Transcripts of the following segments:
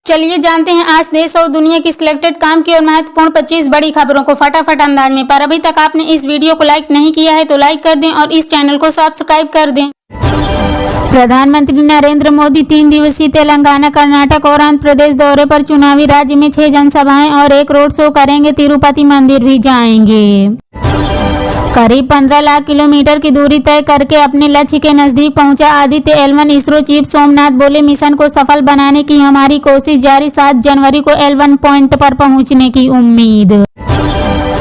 चलिए जानते हैं आज देश और दुनिया की सिलेक्टेड काम की और महत्वपूर्ण 25 बड़ी खबरों को फटाफट अंदाज में। पर अभी तक आपने इस वीडियो को लाइक नहीं किया है तो लाइक कर दें और इस चैनल को सब्सक्राइब कर दें। प्रधानमंत्री नरेंद्र मोदी 3 दिवसीय तेलंगाना, कर्नाटक और आंध्र प्रदेश दौरे पर चुनावी राज्य में 6 जनसभाएं और एक रोड शो करेंगे। तिरुपति मंदिर भी जाएंगे। करीब 15 लाख किलोमीटर की दूरी तय करके अपने लक्ष्य के नजदीक पहुंचा आदित्य L1। इसरो चीफ सोमनाथ बोले, मिशन को सफल बनाने की हमारी कोशिश जारी। 7 जनवरी को L1 पॉइंट पर पहुंचने की उम्मीद।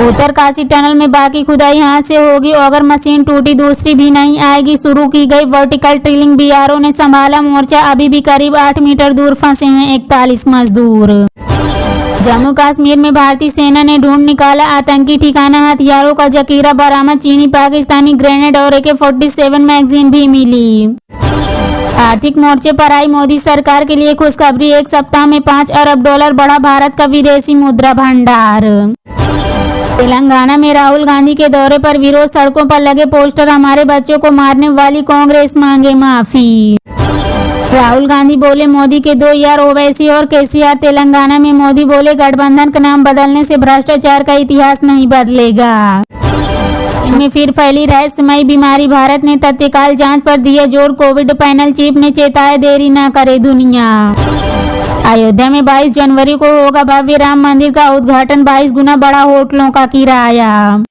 उत्तरकाशी टनल में बाकी खुदाई हाथ से होगी, अगर मशीन टूटी दूसरी भी नहीं आएगी। शुरू की गई वर्टिकल ड्रिलिंग, BRO ने संभाला मोर्चा। अभी भी करीब 8 मीटर दूर फंसे हैं 41 मजदूर। जम्मू कश्मीर में भारतीय सेना ने ढूंढ निकाला आतंकी ठिकाना, हथियारों का जखीरा बरामद। चीनी पाकिस्तानी ग्रेनेड और AK-47 मैगजीन भी मिली। आर्थिक मोर्चे पर आई मोदी सरकार के लिए खुशखबरी, 1 सप्ताह में $5 अरब बढ़ा भारत का विदेशी मुद्रा भंडार। तेलंगाना में राहुल गांधी के दौरे पर विरोध, सड़कों पर लगे पोस्टर, हमारे बच्चों को मारने वाली कांग्रेस मांगे माफी। राहुल गांधी बोले, मोदी के 2 यार ओवैसी और KCR तेलंगाना में। मोदी बोले, गठबंधन का नाम बदलने से भ्रष्टाचार का इतिहास नहीं बदलेगा। इनमें फिर फैली रहस्यमयी बीमारी, भारत ने तत्काल जांच पर दिया जोर। कोविड पैनल चीफ ने चेताया, देरी न करे दुनिया। अयोध्या में 22 जनवरी को होगा भव्य राम मंदिर का उद्घाटन, 22 गुना बढ़ा होटलों का किराया।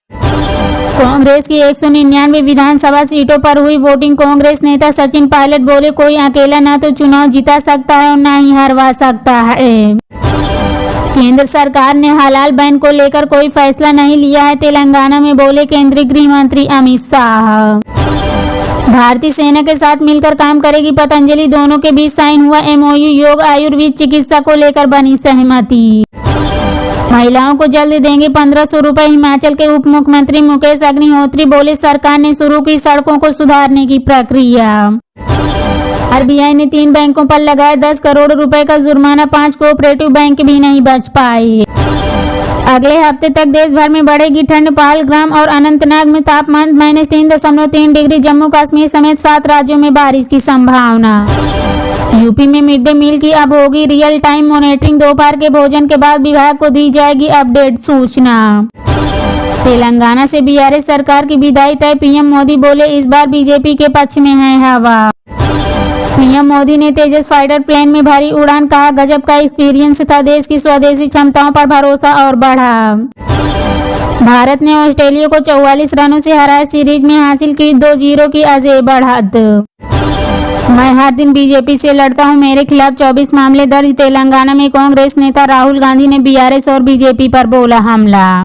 कांग्रेस की 199 विधानसभा सीटों पर हुई वोटिंग। कांग्रेस नेता सचिन पायलट बोले, कोई अकेला ना तो चुनाव जिता सकता है और ना ही हरवा सकता है। केंद्र सरकार ने हलाल बैन को लेकर कोई फैसला नहीं लिया है, तेलंगाना में बोले केंद्रीय गृह मंत्री अमित शाह। भारतीय सेना के साथ मिलकर काम करेगी पतंजलि, दोनों के बीच साइन हुआ MOU। योग आयुर्वेद चिकित्सा को लेकर बनी सहमति। महिलाओं को जल्द देंगे 1500 रुपए, हिमाचल के उप मुख्यमंत्री मुकेश अग्निहोत्री बोले, सरकार ने शुरू की सड़कों को सुधारने की प्रक्रिया। RBI ने 3 बैंकों पर लगाया 10 करोड़ रुपए का जुर्माना, 5 कोऑपरेटिव बैंक भी नहीं बच पाए। अगले हफ्ते तक देश भर में बढ़ेगी ठंड, पहलगाम और अनंतनाग में तापमान -3.3 डिग्री। जम्मू कश्मीर समेत 7 राज्यों में बारिश की संभावना। यूपी में मिड डे मील की अब होगी रियल टाइम मॉनिटरिंग, दोपहर के भोजन के बाद विभाग को दी जाएगी अपडेट सूचना। तेलंगाना से BRS सरकार की विदाई तय, PM मोदी बोले, इस बार BJP के पक्ष में है हवा। PM मोदी ने तेजस फाइटर प्लेन में भरी उड़ान, कहा गजब का एक्सपीरियंस था, देश की स्वदेशी क्षमताओं पर भरोसा और बढ़ा। भारत ने ऑस्ट्रेलिया को 44 रनों से हराया, सीरीज में हासिल की 2-0 की अजय बढ़त। मैं हर दिन BJP से लड़ता हूं, मेरे खिलाफ 24 मामले दर्ज। तेलंगाना में कांग्रेस नेता राहुल गांधी ने BRS और BJP पर बोला हमला।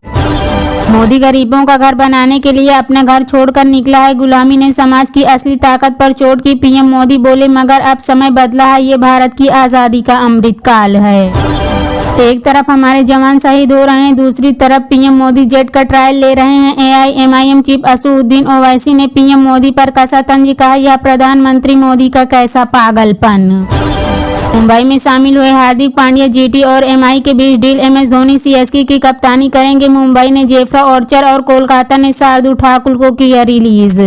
मोदी गरीबों का घर बनाने के लिए अपना घर छोड़कर निकला है, गुलामी ने समाज की असली ताकत पर चोट की। PM मोदी बोले, मगर अब समय बदला है, ये भारत की आजादी का अमृत काल है। एक तरफ हमारे जवान शहीद हो रहे हैं, दूसरी तरफ PM मोदी जेट का ट्रायल ले रहे हैं। AIMIM चीफ असदुद्दीन ओवैसी ने PM मोदी पर कसा तंज, कहा यह प्रधानमंत्री मोदी का कैसा पागलपन। मुंबई में शामिल हुए हार्दिक पांड्या, GT और MI के बीच डील। MS धोनी CSK की कप्तानी करेंगे। मुंबई ने जेफ्रा आर्चर और कोलकाता ने शार्दुल ठाकुर को किया रिलीज।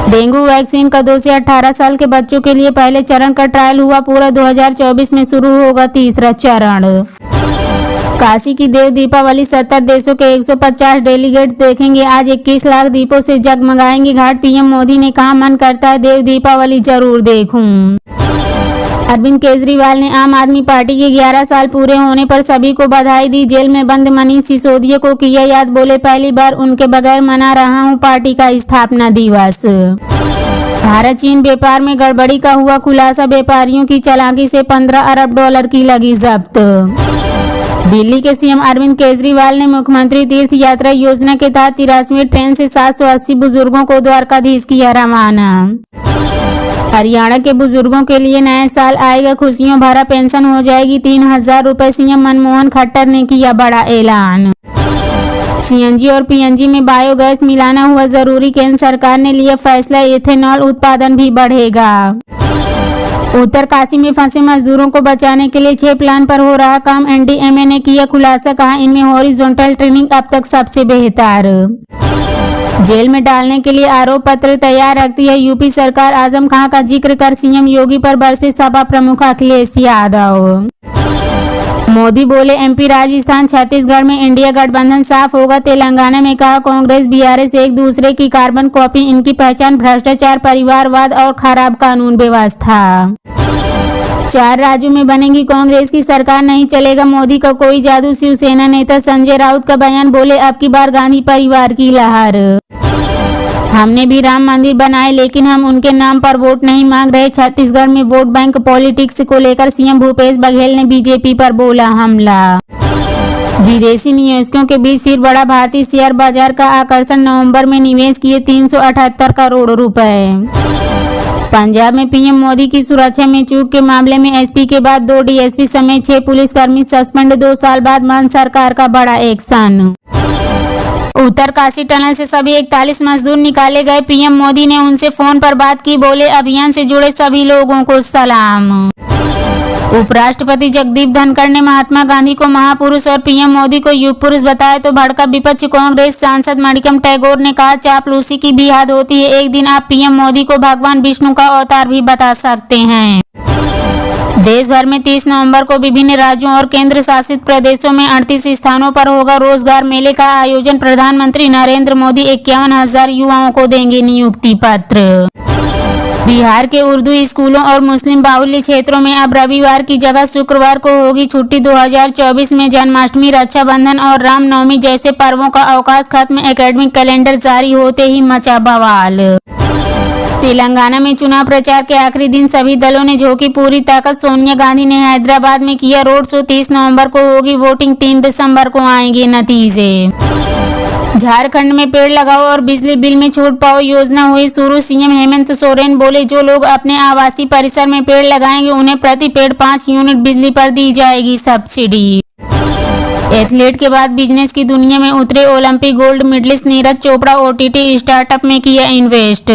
डेंगू वैक्सीन का 2 से 18 साल के बच्चों के लिए पहले चरण का ट्रायल हुआ पूरा, 2024 में शुरू होगा तीसरा चरण। काशी की देव दीपावली, 70 देशों के 150 डेलीगेट्स देखेंगे आज, 21 लाख दीपों से जगमगाएंगे घाट। PM मोदी ने कहा, मन करता है देव दीपावली जरूर देखूं। अरविंद केजरीवाल ने आम आदमी पार्टी के 11 साल पूरे होने पर सभी को बधाई दी। जेल में बंद मनीष सिसोदिया को किया याद, बोले पहली बार उनके बगैर मना रहा हूं पार्टी का स्थापना दिवस। भारत चीन व्यापार में गड़बड़ी का हुआ खुलासा, व्यापारियों की चालाकी से $15 अरब की लगी जब्त। दिल्ली के CM अरविंद केजरीवाल ने मुख्यमंत्री तीर्थ यात्रा योजना के तहत 83वीं ट्रेन से 780 बुजुर्गों को द्वारकाधीश किया रवाना। हरियाणा के बुजुर्गों के लिए नया साल आएगा, खुशियों भरा पेंशन हो जाएगी 3000 रुपए। CM मनमोहन खट्टर ने किया बड़ा ऐलान। CNG और PNG में बायोगैस मिलाना हुआ जरूरी, केंद्र सरकार ने लिया फैसला, एथेनॉल उत्पादन भी बढ़ेगा। उत्तरकाशी में फंसे मजदूरों को बचाने के लिए 6 प्लान पर हो रहा काम, NDMA ने किया खुलासा, कहा इनमें हॉरिजॉन्टल ट्रेनिंग अब तक सबसे बेहतर। जेल में डालने के लिए आरोप पत्र तैयार रखती है यूपी सरकार। आजम खां का जिक्र कर सीएम योगी पर बरसे सपा प्रमुख अखिलेश यादव। मोदी बोले एमपी, राजस्थान, छत्तीसगढ़ में इंडिया गठबंधन साफ होगा। तेलंगाना में कहा कांग्रेस बीआरएस एक दूसरे की कार्बन कॉपी, इनकी पहचान भ्रष्टाचार, परिवारवाद और खराब कानून व्यवस्था। 4 राज्यों में बनेगी कांग्रेस की सरकार, नहीं चलेगा मोदी का कोई जादू। शिवसेना नेता संजय राउत का बयान, बोले अब की बार गांधी परिवार की लहर। हमने भी राम मंदिर बनाए लेकिन हम उनके नाम पर वोट नहीं मांग रहे। छत्तीसगढ़ में वोट बैंक पॉलिटिक्स को लेकर सीएम भूपेश बघेल ने बीजेपी पर बोला हमला। विदेशी निवेशकों के बीच फिर बढ़ा भारतीय शेयर बाजार का आकर्षण, नवंबर में निवेश किए 378 करोड़ रुपए। पंजाब में पीएम मोदी की सुरक्षा में चूक के मामले में एसपी के बाद 2 डीएसपी समेत 6 पुलिसकर्मी सस्पेंड, 2 साल बाद मान सरकार का बड़ा एक्शन। उत्तरकाशी टनल से सभी 41 मजदूर निकाले गए, पीएम मोदी ने उनसे फोन पर बात की, बोले अभियान से जुड़े सभी लोगों को सलाम। उपराष्ट्रपति जगदीप धनखड़ ने महात्मा गांधी को महापुरुष और पीएम मोदी को युग पुरुष बताया तो भड़का विपक्ष। कांग्रेस सांसद मणिकम टैगोर ने कहा चापलूसी की भी हद होती है, एक दिन आप पीएम मोदी को भगवान विष्णु का अवतार भी बता सकते हैं। देश भर में 30 नवंबर को विभिन्न राज्यों और केंद्र शासित प्रदेशों में 38 स्थानों पर होगा रोजगार मेले का आयोजन। प्रधानमंत्री नरेंद्र मोदी 51,000 युवाओं को देंगे नियुक्ति पत्र। बिहार के उर्दू स्कूलों और मुस्लिम बाहुल्य क्षेत्रों में अब रविवार की जगह शुक्रवार को होगी छुट्टी। 2024 में जन्माष्टमी, रक्षाबंधन और रामनवमी जैसे पर्वों का अवकाश खत्म, एकेडमिक कैलेंडर जारी होते ही मचा बवाल। तेलंगाना में चुनाव प्रचार के आखिरी दिन सभी दलों ने झोंकी पूरी ताकत। सोनिया गांधी ने हैदराबाद में किया रोड शो। 30 नवंबर को होगी वोटिंग, 3 दिसंबर को आएंगे नतीजे। झारखंड में पेड़ लगाओ और बिजली बिल में छूट पाओ योजना हुई शुरू। सीएम हेमंत सोरेन बोले जो लोग अपने आवासीय परिसर में पेड़ लगाएंगे उन्हें प्रति पेड़ 5 यूनिट बिजली पर दी जाएगी सब्सिडी। एथलीट के बाद बिजनेस की दुनिया में उतरे Olympic gold medalist Neeraj Chopra, OTT startup में किया इन्वेस्ट।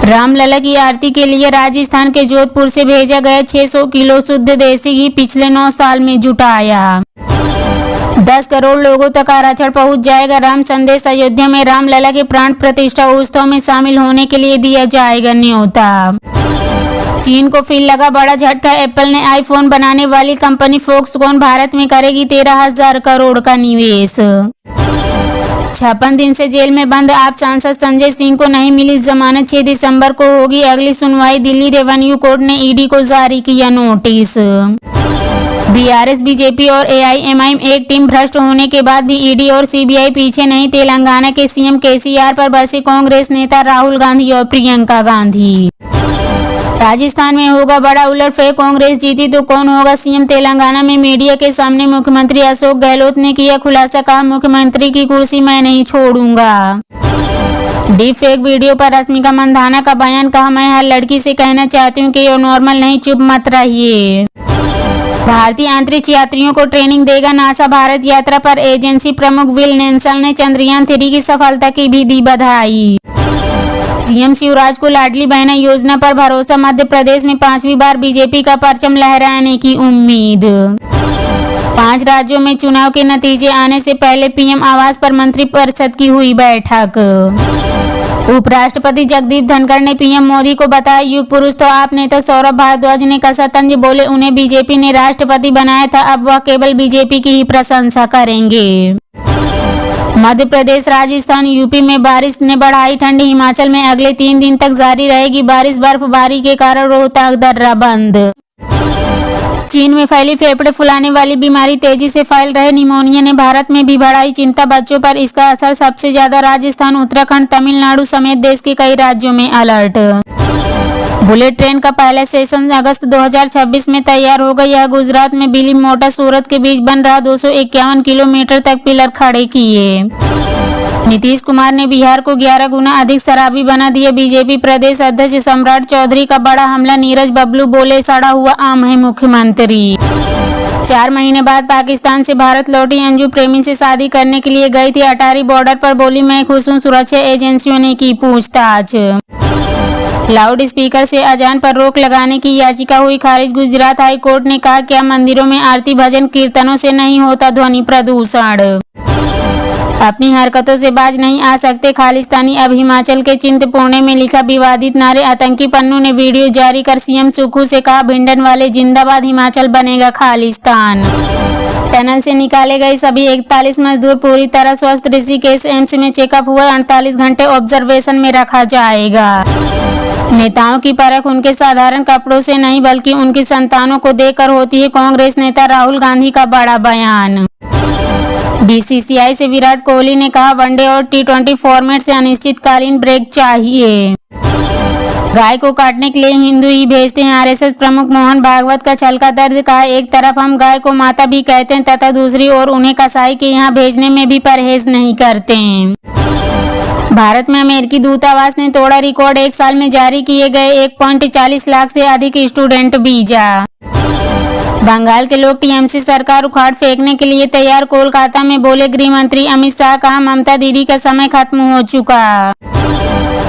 रामलला की आरती के लिए राजस्थान के जोधपुर से भेजा गया 600 किलो शुद्ध देसी घी, पिछले 9 साल में जुटाया। 10 करोड़ लोगों तक आरक्षण पहुंच जाएगा। राम संदेश, अयोध्या में रामलला के प्राण प्रतिष्ठा उत्सव में शामिल होने के लिए दिया जाएगा न्योता। चीन को फिर लगा बड़ा झटका, एप्पल ने आईफोन बनाने वाली कंपनी फॉक्सकॉन भारत में करेगी 13,000 करोड़ का निवेश। 56 दिन से जेल में बंद आप सांसद संजय सिंह को नहीं मिली जमानत, 6 दिसंबर को होगी अगली सुनवाई। दिल्ली रेवेन्यू कोर्ट ने ईडी को जारी किया नोटिस। बीआरएस, बीजेपी और एआईएमआईएम एक टीम भ्रष्ट होने के बाद भी ईडी और सीबीआई पीछे नहीं। तेलंगाना के सीएम केसीआर पर बरसे कांग्रेस नेता राहुल गांधी और प्रियंका गांधी। राजस्थान में होगा बड़ा उलटफेर, कांग्रेस जीती तो कौन होगा सीएम। तेलंगाना में मीडिया के सामने मुख्यमंत्री अशोक गहलोत ने किया खुलासा, कहा मुख्यमंत्री की कुर्सी मैं नहीं छोड़ूंगा। डीप फेक वीडियो पर रश्मिका मंदाना का बयान, कहा मैं हर लड़की से कहना चाहती हूँ कि ये नॉर्मल नहीं, चुप मत रहिए। भारतीय अंतरिक्ष यात्रियों को ट्रेनिंग देगा नासा। भारत यात्रा पर एजेंसी प्रमुख विल नेल्सन ने चंद्रयान 3 की सफलता की भी दी बधाई। सीएम शिवराज को लाडली बहना योजना पर भरोसा, मध्य प्रदेश में 5वीं बार बीजेपी का परचम लहराने की उम्मीद। 5 राज्यों में चुनाव के नतीजे आने से पहले पीएम आवास पर मंत्रिपरिषद की हुई बैठक। उपराष्ट्रपति जगदीप धनखड़ ने पीएम मोदी को बताया युग पुरुष तो आप नेता सौरभ भारद्वाज ने कसा तंज, बोले उन्हें बीजेपी ने राष्ट्रपति बनाया था, अब वह केवल बीजेपी की ही प्रशंसा करेंगे। मध्य प्रदेश, राजस्थान, यूपी में बारिश ने बढ़ाई ठंडी। हिमाचल में अगले 3 दिन तक जारी रहेगी बारिश, बर्फबारी के कारण रोहतक दर्रा बंद। चीन में फैली फेफड़े फुलाने वाली बीमारी तेजी से फैल रहे निमोनिया ने भारत में भी बढ़ाई चिंता, बच्चों पर इसका असर सबसे ज्यादा राजस्थान, उत्तराखंड, तमिलनाडु समेत देश के कई राज्यों में अलर्ट। बुलेट ट्रेन का पहला सेशन अगस्त 2026 में तैयार होगा। यह गुजरात में बिली मोटा सूरत के बीच बन रहा 251 किलोमीटर तक पिलर खड़े किए। नीतीश कुमार ने बिहार को 11 गुना अधिक शराबी बना दिया। बीजेपी प्रदेश अध्यक्ष सम्राट चौधरी का बड़ा हमला, नीरज बबलू बोले सड़ा हुआ आम है मुख्यमंत्री। 4 महीने बाद पाकिस्तान से भारत लौटी अंजू प्रेमी से शादी करने के लिए गई थी अटारी बॉर्डर पर, बोली मैं खुश हूँ, सुरक्षा एजेंसियों ने की पूछताछ। लाउड स्पीकर से अजान पर रोक लगाने की याचिका हुई खारिज। गुजरात हाई कोर्ट ने कहा क्या मंदिरों में आरती भजन कीर्तनों से नहीं होता ध्वनि प्रदूषण। अपनी हरकतों से बाज नहीं आ सकते खालिस्तानी। अब हिमाचल के चिंतपूर्णी में लिखा विवादित नारे। आतंकी पन्नू ने वीडियो जारी कर सीएम सुक्खू से कहा, भिंडरवाले जिंदाबाद, हिमाचल बनेगा खालिस्तान। टनल से निकाले गए सभी 41 मजदूर पूरी तरह स्वस्थ। ऋषिकेश एम्स में चेकअप हुआ, 48 घंटे ऑब्जर्वेशन में रखा जाएगा। नेताओं की परख उनके साधारण कपड़ों से नहीं बल्कि उनकी संतानों को देखकर होती है। कांग्रेस नेता राहुल गांधी का बड़ा बयान। बीसीसीआई से विराट कोहली ने कहा, वनडे और टी20 फॉर्मेट से अनिश्चितकालीन ब्रेक चाहिए। गाय को काटने के लिए हिंदू ही भेजते हैं। आरएसएस प्रमुख मोहन भागवत का छल का दर्द। कहा, एक तरफ हम गाय को माता भी कहते हैं तथा दूसरी ओर उन्हें कसाई के यहाँ भेजने में भी परहेज नहीं करते हैं। भारत में अमेरिकी दूतावास ने तोड़ा रिकॉर्ड, एक साल में जारी किए गए 1.40 लाख से अधिक स्टूडेंट वीजा। बंगाल के लोग टीएमसी सरकार उखाड़ फेंकने के लिए तैयार। कोलकाता में बोले गृह मंत्री अमित शाह। कहा, ममता दीदी का समय खत्म हो चुका।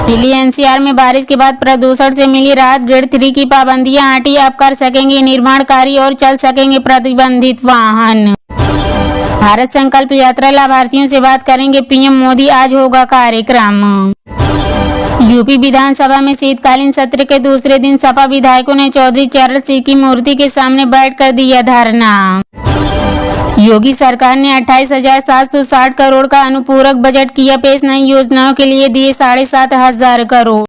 दिल्ली एनसीआर में बारिश के बाद प्रदूषण से मिली राहत। ग्रेड 3 की पाबंदियां हटी, अब कर सकेंगे निर्माण कार्य और चल सकेंगे प्रतिबंधित वाहन। भारत संकल्प यात्रा लाभार्थियों से बात करेंगे पीएम मोदी, आज होगा कार्यक्रम। यूपी विधानसभा में शीतकालीन सत्र के दूसरे दिन सपा विधायकों ने चौधरी चरण सिंह की मूर्ति के सामने बैठकर दिया धरना। योगी सरकार ने 28,760 करोड़ का अनुपूरक बजट किया पेश। नई योजनाओं के लिए दिए 7,500 करोड़।